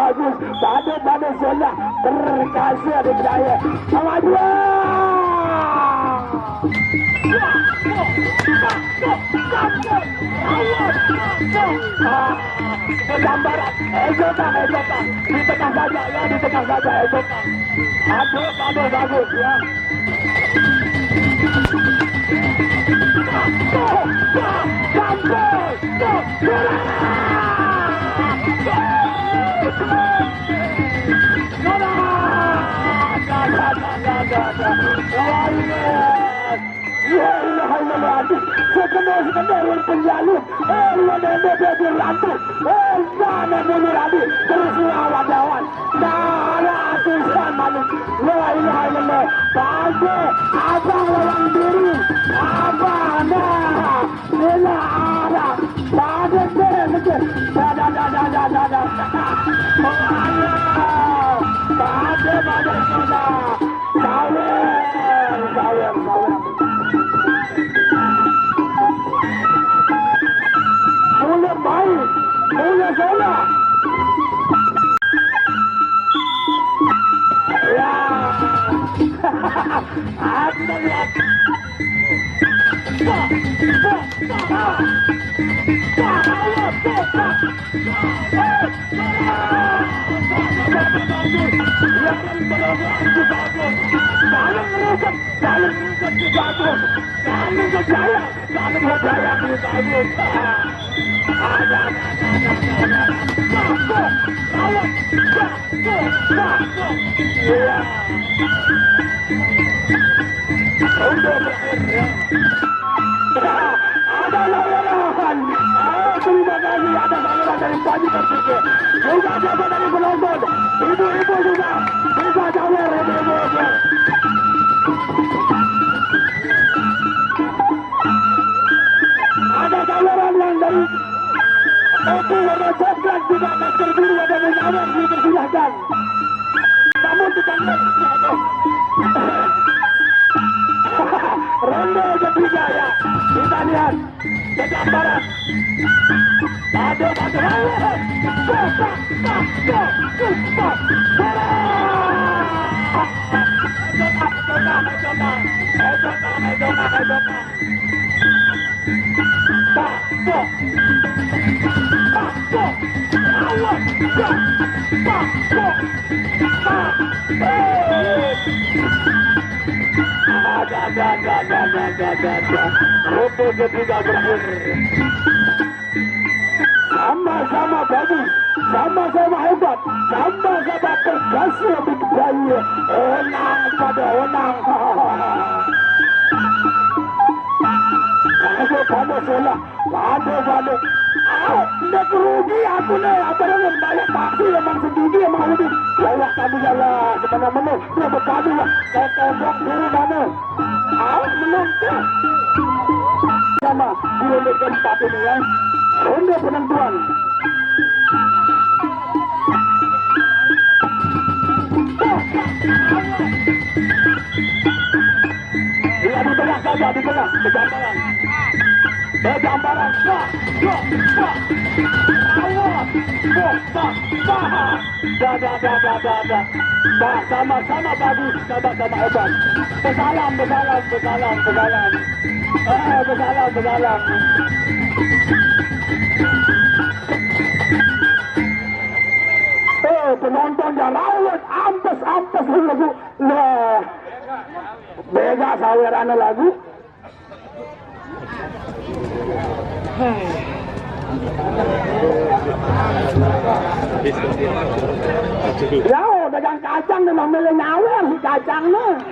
bagus. Pada zona terkasih adik saya. Sama dua. Gambaran egotan di tengah saja ya, di tengah saja egotan. Aduh bagus ya. Sekedar yang penjalur terus lawan ratusan manusia. La ilaha illallah. Abang lawan diri. Abang bila ada pada mungkin pada sawer mulai baik, mulai salah. Ya, aku lihat. Ada lawan. Terima kasih atas aliran dari pagi terpikir. Juga jaga dari penonton. Ibu-ibu juga bisa cawer ibu-ibu. Ada caweran yang dari topi warna coklat juga masker biru ada menyamar dipersilahkan. Namun bukan ronde ketiga ya. Kita lihat kegambaran. Ada Robo ketiga berakhir. Sama-sama bagus, sama-sama hebat, sama-sama berhasil lebih baik. Onang pada onang. Pada salah, pada. Tidak rugi aku nih. Apa yang banyak taksi memang sedikit yang mau lebih. Lewat kami jalan kemana-mana. Berapa kali lah. Saya tolong diri mana. Menonton. Sama di ronde keempat ini ya. Ronde penentuan. Ya di tengah saja, di tengah. Bergambaran. Sama-sama bagus, sama-sama hebat. Bersalam. Bersalam. Penontonnya rawat, ampes lagu. Nah, bega saweran lagu. Ya, dagang kacang memang milih nyawer si kacangnya.